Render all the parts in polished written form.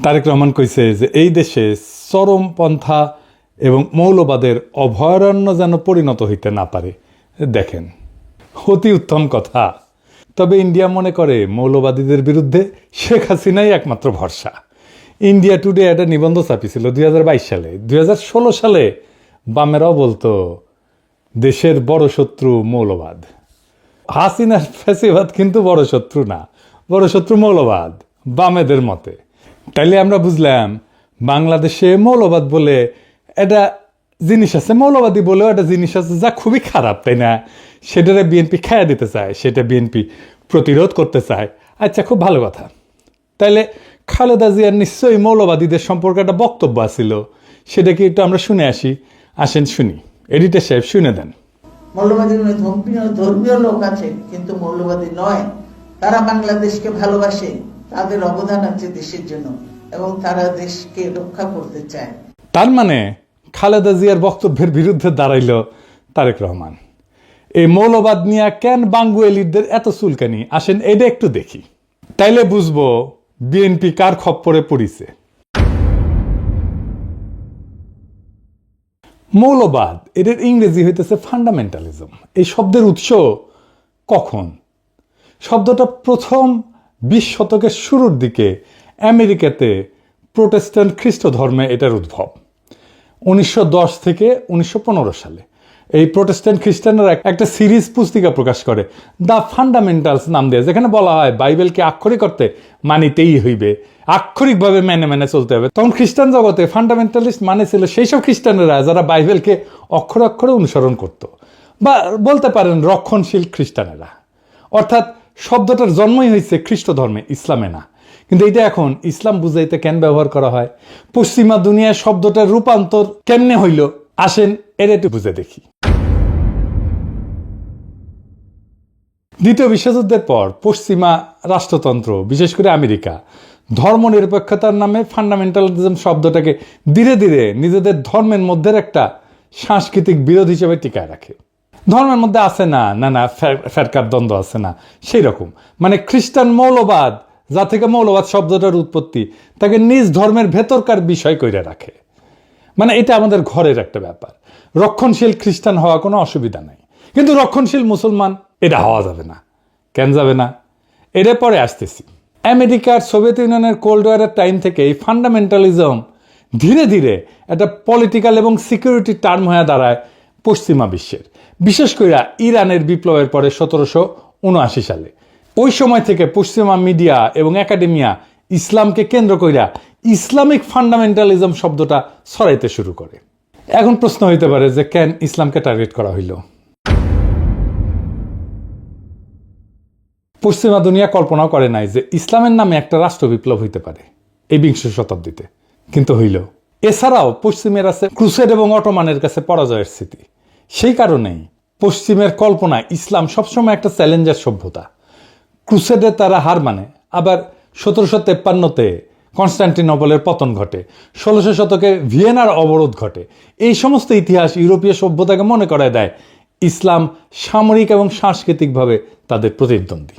তারেক রহমান কইছে যে এই দেশে চরমপন্থা এবং মৌলবাদের অভয়ারণ্য যেন পরিণত হইতে না পারে। দেখেন, অতি উত্তম কথা। তবে ইন্ডিয়া মনে করে মৌলবাদীদের বিরুদ্ধে শেখ হাসিনাই একমাত্র ভরসা। ইন্ডিয়া টুডে একটা নিবন্ধ ছাপিয়েছিল 2022 সালে। 2016 সালে বামেরাও বলতো দেশের বড় শত্রু মৌলবাদ। হাসিনার ফ্যাসিবাদ কিন্তু বড় শত্রু না, বড় শত্রু মৌলবাদ বামেদের মতে। তাইলে আমরা বুঝলাম বাংলাদেশে মৌলবাদ বলে একটা জিনিস আছে, মৌলবাদী বলেও একটা জিনিস আছে যা খুবই খারাপ, তাই না? সেটারে বিএনপি খাইয়া দিতে চায়, সেটা বিএনপি প্রতিরোধ করতে চায়। আচ্ছা, খুব ভালো কথা। তাইলে খালেদা জিয়ার নিশ্চয়ই মৌলবাদীদের সম্পর্কে একটা বক্তব্য আছিল, সেটা কি একটু আমরা শুনে আসি? আসেন শুনি, এডিটর সাহেব শুনে দেন। মৌলবাদী ধর্মীয় লোক আছে কিন্তু মৌলবাদী নয়। তারা বাংলাদেশকে ভালোবাসে, তাদের অবদান আছে দেশের জন্য এবং তারা দেশকে রক্ষা করতে চায়। তার মানে খালেদা জিয়ার বক্তব্যের বিরুদ্ধে দাঁড়াইল তারেক রহমান। এই মৌলবাদ নিয়ে কেন বাঙ্গুয়েলিদের এত চুলকানি? আসেন এটা একটু দেখি, তাইলে বুঝবো বিএনপি কার খপ্পরে পড়িছে। মৌলবাদ এদের ইংরেজি হইতেছে ফান্ডামেন্টালিজম। এই শব্দের উৎস কখন? শব্দটা প্রথম 20 শতকের শুরুর দিকে আমেরিকাতে প্রোটেস্ট্যান্ট খ্রিস্ট ধর্মে এটার উদ্ভব। 1910 থেকে 1915 সালে এই প্রোটেস্ট্যান্ট খ্রিস্টানরা একটা সিরিজ পুস্তিকা প্রকাশ করে, দ্য ফান্ডামেন্টালস নাম দিয়ে, যেখানে বলা হয় বাইবেলকে আক্ষরিক অর্থে মানিতেই হইবে, আক্ষরিকভাবে মেনে মেনে চলতে হবে। তখন খ্রিস্টান জগতে ফান্ডামেন্টালিস্ট মানে ছিল সেই সব খ্রিস্টানেরা যারা বাইবেলকে অক্ষরে অক্ষরে অনুসরণ করত, বা বলতে পারেন রক্ষণশীল খ্রিস্টানেরা। অর্থাৎ শব্দটার জন্মই হয়েছে খ্রিস্ট ধর্মে, ইসলামে না। কিন্তু এটা এখন ইসলাম বুঝাইতে কেন ব্যবহার করা হয়? পশ্চিমা দুনিয়ায় শব্দটার রূপান্তর কেমনে হইল? আসেন এর একটু বুঝে দেখি। দ্বিতীয় বিশ্বযুদ্ধের পর পশ্চিমা রাষ্ট্রতন্ত্র, বিশেষ করে আমেরিকা, ধর্মনিরপেক্ষতার নামে ফান্ডামেন্টালিজম শব্দটাকে ধীরে ধীরে নিজেদের ধর্মের মধ্যে একটা সাংস্কৃতিক বিরোধ হিসেবে টিকায় রাখে। ধর্মের মধ্যে আছে না না ফেরকার দ্বন্দ্ব আছে না, সেই রকম। মানে খ্রিস্টান মৌলবাদ, যা থেকে মৌলবাদ শব্দটার উৎপত্তি, তাকে নিজ ধর্মের ভেতরকার বিষয় কইরা রাখে। মানে এটা আমাদের ঘরের একটা ব্যাপার। রক্ষণশীল খ্রিস্টান হওয়া কোনো অসুবিধা নাই, কিন্তু রক্ষণশীল মুসলমান এটা হওয়া যাবে না। কেন যাবে না? এর পরে আসতেছি। আমেরিকার সোভিয়েত ইউনিয়নের কোল্ড ওয়ারের টাইম থেকে এই ফান্ডামেন্টালিজম ধীরে ধীরে একটা পলিটিক্যাল এবং সিকিউরিটি টার্ম হয়ে দাঁড়ায় পশ্চিমা বিশ্বের, বিশেষ করে ইরানের বিপ্লবের পরে 1779 সালে। ওই সময় থেকে পশ্চিমা মিডিয়া এবং একাডেমিয়া ইসলামকে কেন্দ্র কইরা ইসলামিক ফান্ডামেন্টালিজম শব্দটা ছড়াইতে শুরু করে। এখন প্রশ্ন হইতে পারে যে কেন ইসলামকে টার্গেট করা হইল? পশ্চিমা দুনিয়া কল্পনাও করে নাই যে ইসলামের নামে একটা রাষ্ট্র বিপ্লব হইতে পারে এই 20 শতাব্দীতে, কিন্তু হইল। এছাড়াও পশ্চিমের আছে ক্রুসেড এবং অটোমানের কাছে পরাজয়ের স্মৃতি। সেই কারণেই পশ্চিমের কল্পনায় ইসলাম সবসময় একটা চ্যালেঞ্জার সভ্যতা। ক্রুসেডে তারা হার মানে, আবার 1753-তে কনস্টান্টিনোপলের পতন ঘটে, 1600 শতকে ভিয়েনার অবরোধ ঘটে। এই সমস্ত ইতিহাস ইউরোপীয় সভ্যতাকে মনে করায় দেয় ইসলাম সামরিক এবং সাংস্কৃতিকভাবে তাদের প্রতিদ্বন্দ্বী।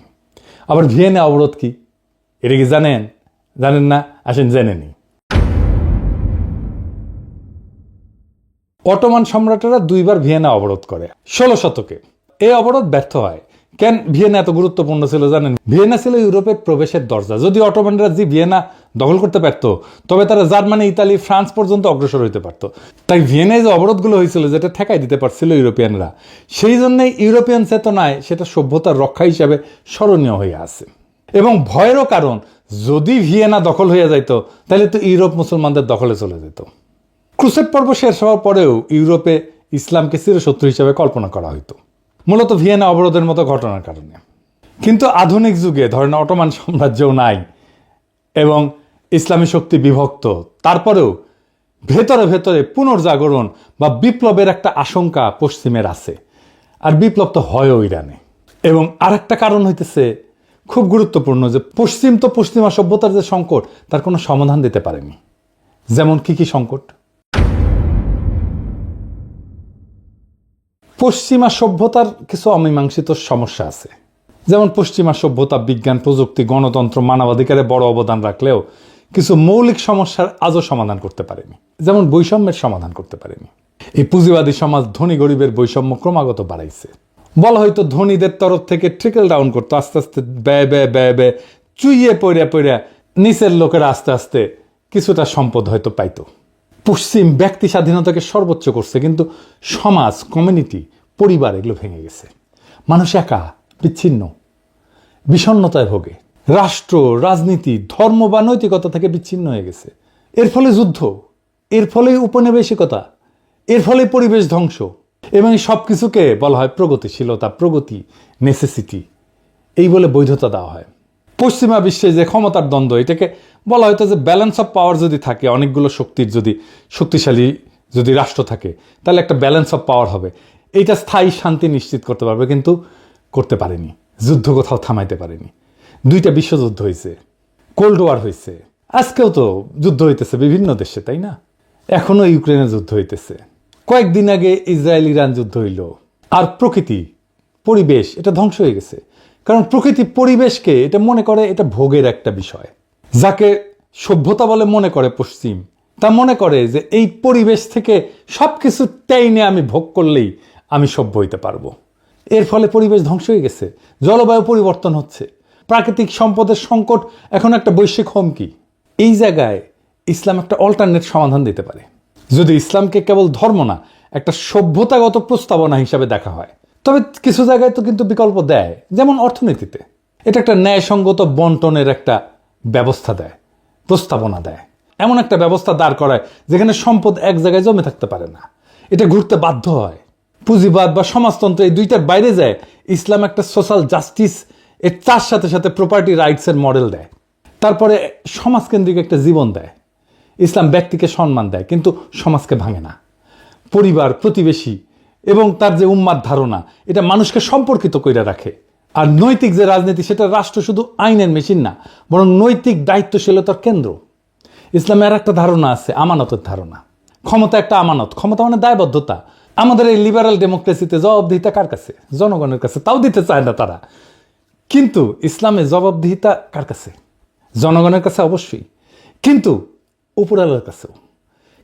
আবার ভিয়েনা অবরোধ কি, এটা কি জানেন? জানেন না? আসেন জেনে নিই। অটোমান সম্রাটেরা 2বার ভিয়েনা অবরোধ করে 16 শতকে। এই অবরোধ ব্যর্থ হয়। কেন ভিয়েনা এত গুরুত্বপূর্ণ ছিল জানেন? ভিয়েনা ছিল ইউরোপের প্রবেশের দরজা। যদি অটোমানরা যে ভিয়েনা দখল করতে পারত, তবে তারা জার্মানি, ইতালি, ফ্রান্স পর্যন্ত অগ্রসর হইতে পারত। তাই ভিয়েনায় যে অবরোধগুলো হয়েছিল, যেটা ঠেকাই দিতে পারছিল ইউরোপিয়ানরা, সেই জন্যই ইউরোপিয়ান চেতনায় সেটা সভ্যতার রক্ষা হিসাবে স্মরণীয় হয়ে আছে। এবং ভয়েরও কারণ, যদি ভিয়েনা দখল হয়ে যাইত তাহলে তো ইউরোপ মুসলমানদের দখলে চলে যেত। ক্রুসেড পর্ব শেষ হওয়ার পরেও ইউরোপে ইসলামকে চিরশত্রু হিসেবে কল্পনা করা হইতো, মূলত ভিয়েনা অবরোধের মতো ঘটনার কারণে। কিন্তু আধুনিক যুগে ধরেন অটোমান সাম্রাজ্যও নাই এবং ইসলামী শক্তি বিভক্ত, তারপরেও ভেতরে ভেতরে পুনর্জাগরণ বা বিপ্লবের একটা আশঙ্কা পশ্চিমের আছে। আর বিপ্লব তো হয়ও ইরানে। এবং আরেকটা কারণ হইতেছে খুব গুরুত্বপূর্ণ, যে পশ্চিম তো পশ্চিমা সভ্যতার যে সংকট, তার কোনো সমাধান দিতে পারেনি। যেমন কি সংকট? পশ্চিমা সভ্যতার কিছু অমীমাংসিত সমস্যা আছে। যেমন পশ্চিমা সভ্যতা বিজ্ঞান, প্রযুক্তি, গণতন্ত্র, মানবাধিকারে বড় অবদান রাখলেও কিছু মৌলিক সমস্যার আজও সমাধান করতে পারেনি, যেমন বৈষম্যের সমাধান করতে পারেনি। এই পুঁজিবাদী সমাজ ধনী গরিবের বৈষম্য ক্রমাগত বাড়াইছে। বলা হয়তো ধনীদের তরফ থেকে ট্রিকল ডাউন করতো, আস্তে আস্তে ব্যয় ব্যয় ব্যয় ব্যয় চুইয়ে পড়ে নিচের লোকেরা আস্তে আস্তে কিছুটা সম্পদ হয়তো পাইতো। পশ্চিম ব্যক্তি স্বাধীনতাকে সর্বোচ্চ করছে, কিন্তু সমাজ, কমিউনিটি, পরিবার এগুলো ভেঙে গেছে। মানুষ একা, বিচ্ছিন্ন, বিষণ্ণতায় ভোগে। রাষ্ট্র, রাজনীতি, ধর্ম বা নৈতিকতা থেকে বিচ্ছিন্ন হয়ে গেছে। এর ফলে যুদ্ধ, এর ফলে উপনিবেশিকতা, এর ফলে পরিবেশ ধ্বংস, এবং সব কিছুকে বলা হয় প্রগতিশীলতা, প্রগতি, নেসেসিটি, এই বলে বৈধতা দেওয়া হয়। পশ্চিমা বিশ্বে যে ক্ষমতার দ্বন্দ্ব, এটাকে বলা হয়তো যে ব্যালেন্স অফ পাওয়ার যদি থাকে, অনেকগুলো শক্তির যদি শক্তিশালী যদি রাষ্ট্র থাকে, তাহলে একটা ব্যালেন্স অফ পাওয়ার হবে, এইটা স্থায়ী শান্তি নিশ্চিত করতে পারবে। কিন্তু করতে পারেনি, যুদ্ধ কোথাও থামাইতে পারেনি। 2টা বিশ্বযুদ্ধ হয়েছে, কোল্ড ওয়ার হয়েছে, আজকেও তো যুদ্ধ হইতেছে বিভিন্ন দেশে, তাই না? এখনো ইউক্রেনে যুদ্ধ হইতেছে, কয়েকদিন আগে ইসরায়েল ইরান যুদ্ধ হইল। আর প্রকৃতি, পরিবেশ, এটা ধ্বংস হয়ে গেছে। কারণ প্রকৃতি পরিবেশকে এটা মনে করে এটা ভোগের একটা বিষয়। যাকে সভ্যতা বলে মনে করে পশ্চিম, তা মনে করে যে এই পরিবেশ থেকে সব কিছু টেনে আমি ভোগ করলেই আমি সভ্য হইতে পারবো। এর ফলে পরিবেশ ধ্বংস হয়ে গেছে, জলবায়ু পরিবর্তন হচ্ছে, প্রাকৃতিক সম্পদের সংকট এখন একটা বৈশ্বিক হুমকি। এই জায়গায় ইসলাম একটা অল্টারনেট সমাধান দিতে পারে, যদি ইসলামকে কেবল ধর্ম না, একটা সভ্যতাগত প্রস্তাবনা হিসাবে দেখা হয়। তবে কিছু জায়গায় তো কিন্তু বিকল্প দেয়, যেমন অর্থনীতিতে এটা একটা ন্যায়সঙ্গত বন্টনের একটা ব্যবস্থা দেয়, প্রস্তাবনা দেয়। এমন একটা ব্যবস্থা দাঁড় করায় যেখানে সম্পদ এক জায়গায় জমে থাকতে পারে না, এটা ঘুরতে বাধ্য হয়। পুঁজিবাদ বা সমাজতন্ত্র এই দুইটার বাইরে যায়। ইসলাম একটা সোশ্যাল জাস্টিস, এর তার সাথে সাথে প্রপার্টি রাইটসের মডেল দেয়। তারপরে সমাজকেন্দ্রিক একটা জীবন দেয়। ইসলাম ব্যক্তিকে সম্মান দেয়, কিন্তু সমাজকে ভাঙে না। পরিবার, প্রতিবেশী এবং তার যে উম্মাদ ধারণা, এটা মানুষকে সম্পর্কিত করে রাখে। আর নৈতিক যে রাজনীতি, সেটা রাষ্ট্র শুধু আইনের মেশিন না, বরং নৈতিক দায়িত্বশীলতার কেন্দ্র। ইসলামের একটা ধারণা আছে, আমানতের ধারণা। ক্ষমতা একটা আমানত, ক্ষমতা মানে দায়বদ্ধতা। আমাদের এই লিবারাল ডেমোক্রেসিতে জবাবদিহিতা কার কাছে? জনগণের কাছে, তাও দিতে চায় না তারা। কিন্তু ইসলামে জবাবদিহিতা কার কাছে? জনগণের কাছে অবশ্যই, কিন্তু উপরালার কাছেও,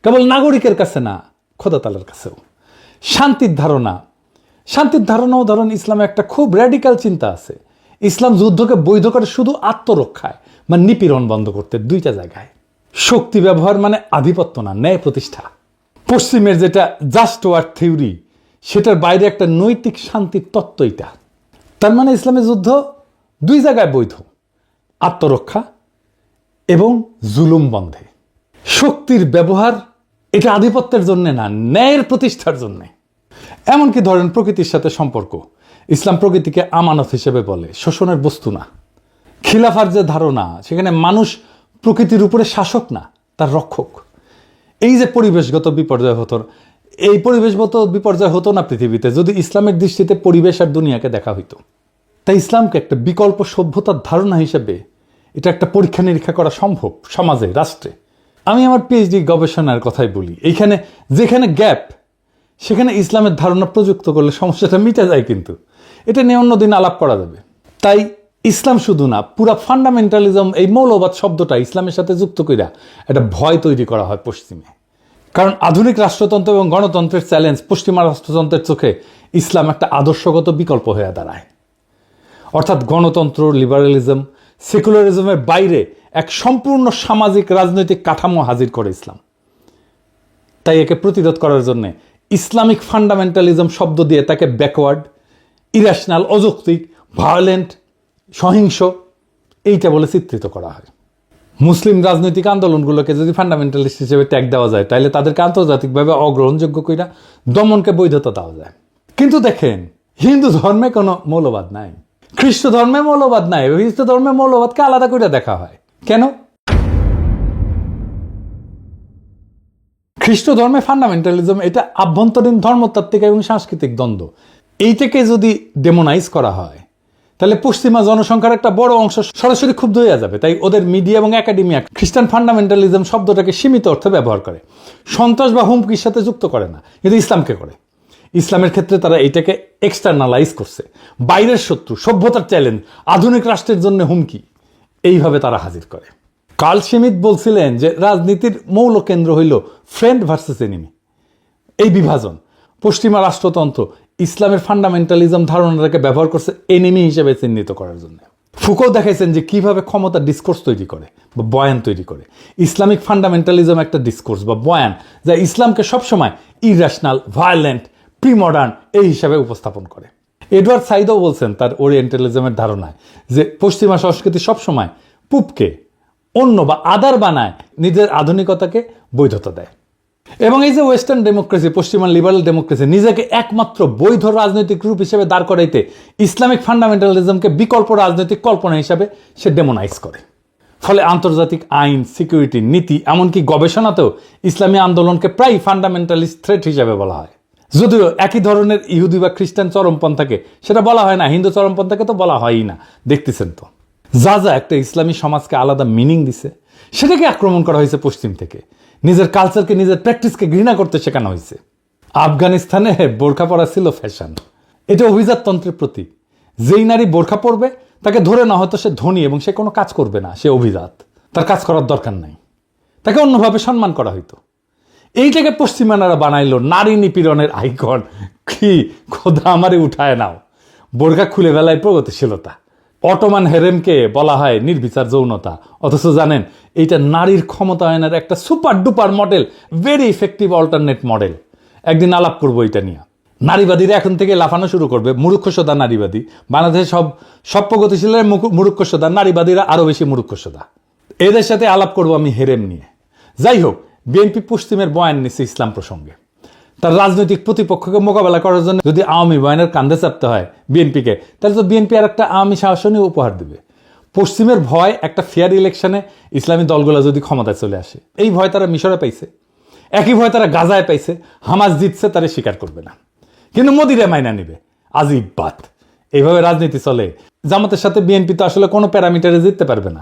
কেবল নাগরিকের কাছে না, খোদা তাআলার কাছেও। শান্তির ধারণাও ধরেন ইসলামে একটা খুব র্যাডিক্যাল চিন্তা আছে। ইসলাম যুদ্ধকে বৈধ করে শুধু আত্মরক্ষায়, মানে নিপীড়ন বন্ধ করতে 2টা জায়গায়। শক্তি ব্যবহার মানে আধিপত্য না, ন্যায় প্রতিষ্ঠা। পশ্চিমের যেটা জাস্ট ওয়ার থিওরি, সেটার বাইরে একটা নৈতিক শান্তির তত্ত্ব এটা। তার মানে ইসলামের যুদ্ধ 2 জায়গায় বৈধ, আত্মরক্ষা এবং জুলুম বন্ধে। শক্তির ব্যবহার এটা আধিপত্যের জন্য না, ন্যায়ের প্রতিষ্ঠার জন্য। এমনকি ধরেন প্রকৃতির সাথে সম্পর্ক, ইসলাম প্রকৃতিকে আমানত হিসেবে বলে, শোষণের বস্তু না। খিলাফার যে ধারণা, সেখানে মানুষ প্রকৃতির উপরে শাসক না, তার রক্ষক। এই যে পরিবেশগত বিপর্যয় হতো, এই পরিবেশগত বিপর্যয় হতো না পৃথিবীতে যদি ইসলামের দৃষ্টিতে পরিবেশ আর দুনিয়াকে দেখা হইতো। তাই ইসলামকে একটা বিকল্প সভ্যতার ধারণা হিসেবে এটা একটা পরীক্ষা নিরীক্ষা করা সম্ভব সমাজে, রাষ্ট্রে। আমি আমার পিএইচডি গবেষণার কথাই বলি, এইখানে যেখানে গ্যাপ, সেখানে ইসলামের ধারণা প্রযুক্ত করলে সমস্যাটা মিটে যায়, কিন্তু এটা নিয়ে অন্যদিন আলাপ করা যাবে। তাই ইসলাম শুধু না, পুরা ফান্ডামেন্টালিজম, এই মৌলবাদ শব্দটা ইসলামের সাথে যুক্ত কইরা একটা ভয় তৈরি করা হয় পশ্চিমে। কারণ আধুনিক রাষ্ট্রতন্ত্র এবং গণতন্ত্রের চ্যালেঞ্জ পশ্চিমা রাষ্ট্রতন্ত্রের চোখে ইসলাম একটা আদর্শগত বিকল্প হয়ে দাঁড়ায়। অর্থাৎ গণতন্ত্র, লিবারালিজম, সেকুলারিজমের বাইরে এক সম্পূর্ণ সামাজিক রাজনৈতিক কাঠামো হাজির করে ইসলাম। তাই একে প্রতিরোধ করার জন্য ইসলামিক ফান্ডামেন্টালিজম শব্দ দিয়ে তাকে ব্যাকওয়ার্ড, ইরেশনাল, অযৌক্তিক, ভায়োলেন্ট, সহিংস এইটা বলে চিত্রিত করা হয়। মুসলিম রাজনৈতিক আন্দোলনগুলোকে যদি ফান্ডামেন্টালিস্ট হিসেবে ট্যাগ দেওয়া যায়, তাহলে তাদেরকে আন্তর্জাতিকভাবে অগ্রহণযোগ্য কইরা দমনকে বৈধতা দেওয়া যায়। কিন্তু দেখেন, হিন্দু ধর্মে কোনো মৌলবাদ নাই, খ্রিস্ট ধর্মে মৌলবাদ নাই, খ্রিস্ট ধর্মে মৌলবাদকে আলাদা করে দেখা হয়। কেন? খ্রিস্ট ধর্মে ফান্ডামেন্টালিজম এটা আভ্যন্তরীণ ধর্মতাত্ত্বিক এবং সাংস্কৃতিক দ্বন্দ্ব। এইটাকে যদি ডেমোনাইজ করা হয়, তাহলে পশ্চিমা জনসংখ্যার একটা বড় অংশ সরাসরি ক্ষুব্ধ হয়ে যাবে। তাই ওদের মিডিয়া এবং একাডেমিয়া খ্রিস্টান ফান্ডামেন্টালিজম শব্দটাকে সীমিত অর্থে ব্যবহার করে, সন্ত্রাস বা হুমকির সাথে যুক্ত করে না, কিন্তু ইসলামকে করে। ইসলামের ক্ষেত্রে তারা এটাকে এক্সটার্নালাইজ করছে, বাইরের শত্রু, সভ্যতার চ্যালেঞ্জ, আধুনিক রাষ্ট্রের জন্য হুমকি, এইভাবে তারা হাজির করে। কার্ল শিমিট বলছিলেন যে রাজনীতির মৌল কেন্দ্র হইল ফ্রেন্ড ভার্সেস এনিমি, এই বিভাজন। পশ্চিমা রাষ্ট্রতন্ত্র ইসলামের ফান্ডামেন্টালিজম ধারণাটাকে ব্যবহার করছে এনিমি হিসেবে চিহ্নিত করার জন্য। ফুকো দেখাইছেন যে কিভাবে ক্ষমতা ডিসকোর্স তৈরি করে বা বয়ান তৈরি করে। ইসলামিক ফান্ডামেন্টালিজম একটা ডিসকোর্স বা বয়ান যা ইসলামকে সবসময় ইরাশনাল, ভায়োলেন্ট, প্রিমডার্ন এই হিসাবে উপস্থাপন করে। এডওয়ার্ড সাইদও বলছেন তার ওরিয়েন্টালিজমের ধারণায় যে পশ্চিমা সংস্কৃতি সবসময় পুপকে অন্য বা আদার বানায়, নিজের আধুনিকতাকে বৈধতা দেয়। এবং এই যে ওয়েস্টার্ন ডেমোক্রেসি, পশ্চিমা লিবারাল ডেমোক্রেসি নিজেকে একমাত্র বৈধ রাজনৈতিক রূপ হিসেবে দাঁড় করাইতে ইসলামিক ফান্ডামেন্টালিজমকে বিকল্প রাজনৈতিক কল্পনা হিসাবে সে ডেমোনাইজ করে। ফলে আন্তর্জাতিক আইন, সিকিউরিটি, নীতি, এমনকি গবেষণাতেও ইসলামী আন্দোলনকে প্রায় ফান্ডামেন্টালিস্ট থ্রেট হিসাবে বলা হয়। যদিও একই ধরনের ইহুদি বা খ্রিস্টান চরমপন্থাকে সেটা বলা হয় না, হিন্দু চরমপন্থাকে তো বলা হয়ই না, দেখতেছেন তো। যা যা একটা ইসলামী সমাজকে আলাদা মিনিং দিছে সেটাকে আক্রমণ করা হয়েছে পশ্চিম থেকে। নিজের কালচারকে, নিজের প্র্যাকটিসকে ঘৃণা করতে শেখানো হয়েছে। আফগানিস্তানে বোরখা পরা ছিল ফ্যাশন, এটা অভিজাততন্ত্রের প্রতীক। যেই নারী বোরখা পরবে তাকে ধরে না হয়তো সে ধনী এবং সে কোনো কাজ করবে না, সে অভিজাত, তার কাজ করার দরকার নাই, তাকে অন্যভাবে সম্মান করা হইতো। এইটাকে পশ্চিমানারা বানাইলো নারী নিপীড়নের আইকন। কি খোদা আমারে উঠায় নাও। বোরখা খুলে বেলায় প্রগতিশীলতা। অটোমান হেরেমকে বলা হয় নির্বিচার যৌনতা, অথচ জানেন এইটা নারীর ক্ষমতায়নের একটা super duper model, very effective alternate model. একদিন আলাপ করবো এটা নিয়ে। নারীবাদীরা এখন থেকে লাফানো শুরু করবে, মূর্খসোদা নারীবাদী। বাংলাদেশে সব প্রগতিশীলের মূর্খসোদা, নারীবাদীরা আরো বেশি মূর্খসোদা। এদের সাথে আলাপ করবো আমি হেরেম নিয়ে। যাই হোক, বিএনপি পশ্চিমের বয়ান নিচ্ছে ইসলাম প্রসঙ্গে। তার রাজনৈতিক প্রতিপক্ষকে মোকাবেলা করার জন্য যদি আওয়ামী বয়ানের কান্দে চাপতে হয় বিএনপিকে, তাহলে তো বিএনপি আর একটা আওয়ামী শাসনই উপহার দেবে। পশ্চিমের ভয় একটা ফেয়ার ইলেকশনে ইসলামী দলগুলো যদি ক্ষমতায় চলে আসে, এই ভয় তারা মিশরে পাইছে, একই ভয় তারা গাজায় পাইছে। হামাস জিতছে, তারা স্বীকার করবে না, কিন্তু মোদিরে মাইনা নিবে। আজিব বাত। এইভাবে রাজনীতি চলে। জামাতের সাথে বিএনপি তো আসলে কোনো প্যারামিটারে জিততে পারবে না,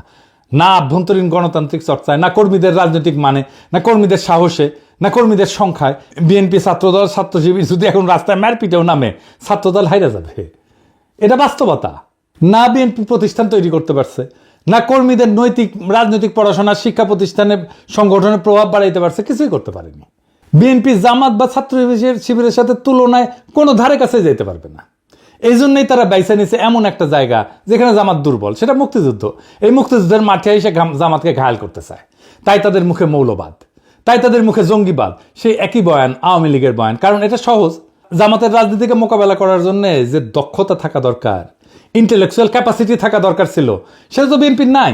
না আভ্যন্তরীণ গণতান্ত্রিক চর্চায়, না কর্মীদের রাজনৈতিক মানে, না কর্মীদের সাহসে, না কর্মীদের সংখ্যায়। বিএনপি ছাত্রদল, ছাত্রজীবী যদি এখন রাস্তায় মারপিটেও নামে, ছাত্রদল হাইরা যাবে। এটা বাস্তবতা। না বিএনপি প্রতিষ্ঠান তৈরি করতে পারছে, না কর্মীদের নৈতিক রাজনৈতিক পড়াশোনা, শিক্ষা প্রতিষ্ঠানে সংগঠনের প্রভাব বাড়াইতে পারছে, কিছুই করতে পারেনি। বিএনপি জামাত বা ছাত্র শিবিরের সাথে তুলনায় কোনো ধারে কাছে যেতে পারবে না। এই জন্যই তারা বাইসা নিছে এমন একটা জায়গা যেখানে জামাত দুর্বল, সেটা মুক্তিযুদ্ধ। এই মুক্তিযুদ্ধের মাঠে এসে জামাতকে ঘায়াল করতে চায়। তাই তাদের মুখে মৌলবাদ, তাই তাদের মুখে জঙ্গিবাদ। সেই একই বয়ান আওয়ামী লীগের বয়ান, কারণ এটা সহজ। জামাতের রাজনীতিকে মোকাবেলা করার জন্য যে দক্ষতা থাকা দরকার, ইন্টেলেকচুয়াল ক্যাপাসিটি থাকা দরকার ছিল, সেটা তো বিএনপির নাই।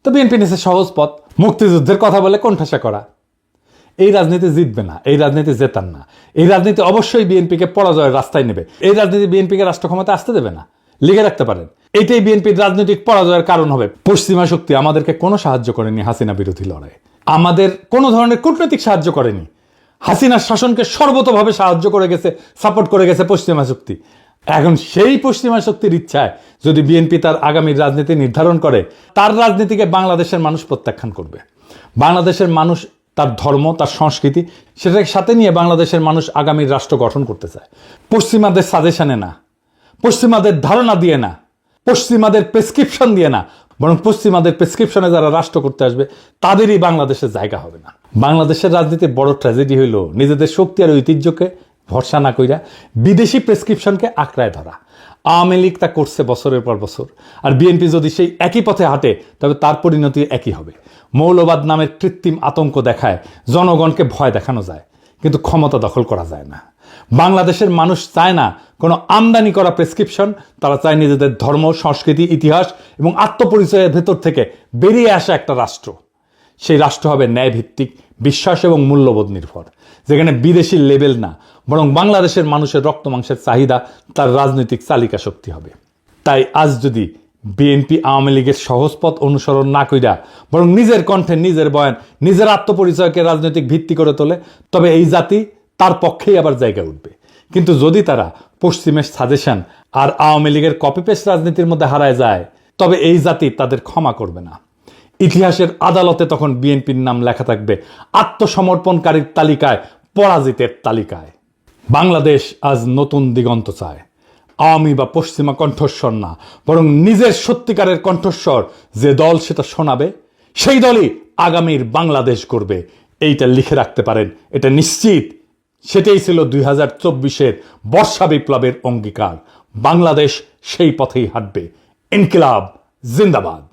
তো বিএনপি নিছে সহজ পথ, মুক্তিযুদ্ধের কথা বলে কোণঠাসা করা। এই রাজনীতি জিতবে না, এই রাজনীতি জেতান না। এই রাজনীতি অবশ্যই বিএনপিকে পরাজয়ের রাস্তায় নেবে। এই রাজনীতি বিএনপিকে রাষ্ট্র ক্ষমতা আসতে দেবে না, লিখে রাখতে পারেন। এটাই বিএনপির রাজনৈতিক পরাজয়ের কারণ হবে। পশ্চিমা শক্তি আমাদেরকে কোনো সাহায্য করেনি হাসিনা বিরোধী লড়াই, আমাদের কোনো ধরনের কূটনৈতিক সাহায্য করেনি। হাসিনার শাসনকে সর্বতভাবে সাহায্য করে গেছে, সাপোর্ট করে গেছে পশ্চিমা শক্তি। এখন সেই পশ্চিমা শক্তির ইচ্ছায় যদি বিএনপি তার আগামীর রাজনীতি নির্ধারণ করে, তার রাজনীতিকে বাংলাদেশের মানুষ প্রত্যাখ্যান করবে। বাংলাদেশের মানুষ তার ধর্ম, তার সংস্কৃতি, সেটাকে সাথে নিয়ে বাংলাদেশের মানুষ আগামীর রাষ্ট্র গঠন করতে চায়। পশ্চিমাদের সাজেশনে না, পশ্চিমাদের ধারণা দিয়ে না, পশ্চিমাদের প্রেসক্রিপশন দিয়ে না, বরং পশ্চিমাদের প্রেসক্রিপশনে যারা রাষ্ট্র করতে আসবে তাদেরই বাংলাদেশের জায়গা হবে না। বাংলাদেশের রাজনীতির বড় ট্র্যাজেডি হইল নিজেদের শক্তি আর ঐতিহ্যকে ভরসা না কইরা বিদেশি প্রেসক্রিপশনকে আঁকড়ায় ধরা। আওয়ামী লীগ তা করছে বছরের পর বছর, আর বিএনপি যদি সেই একই পথে হাঁটে তবে তার পরিণতি একই হবে। মৌলবাদ নামের কৃত্রিম আতঙ্ক দেখায় জনগণকে ভয় দেখানো যায়, কিন্তু ক্ষমতা দখল করা যায় না। বাংলাদেশের মানুষ চায় না কোনো আমদানি করা প্রেসক্রিপশন, তারা চায় নিজেদের ধর্ম, সংস্কৃতি, ইতিহাস এবং আত্মপরিচয়ের ভেতর থেকে বেরিয়ে আসা একটা রাষ্ট্র। সেই রাষ্ট্র হবে ন্যায়ভিত্তিক, বিশ্বাস এবং মূল্যবোধ নির্ভর, যেখানে বিদেশি লেভেল না, বরং বাংলাদেশের মানুষের রক্ত মাংসের চাহিদা তার রাজনৈতিক চালিকা শক্তি হবে। তাই আজ যদি বিএনপি আওয়ামী লীগের সহজ পথ অনুসরণ না কইরা বরং নিজের কণ্ঠে, নিজের বয়ান, নিজের আত্মপরিচয়কে রাজনৈতিক ভিত্তি করে তোলে, তবে এই জাতি তার পক্ষেই আবার জায়গা উঠবে। কিন্তু যদি তারা পশ্চিমের সাজেশন আর আওয়ামী লীগের কপি পেস্ট রাজনীতির মধ্যে হারায় যায়, তবে এই জাতি তাদের ক্ষমা করবে না। ইতিহাসের আদালতে তখন বিএনপির নাম লেখা থাকবে আত্মসমর্পণকারীর তালিকায়, পরাজিতের তালিকায়। বাংলাদেশ আজ নতুন দিগন্ত চায়। আওয়ামী বা পশ্চিমা কণ্ঠস্বর না, বরং নিজের সত্যিকারের কণ্ঠস্বর যে দল সেটা শোনাবে, সেই দলই আগামীর বাংলাদেশ করবে, এইটা লিখে রাখতে পারেন, এটা নিশ্চিত। সেটাই ছিল 2024-এর বর্ষা বিপ্লবের অঙ্গীকার। বাংলাদেশ সেই পথেই হাঁটবে। ইনকিলাব জিন্দাবাদ।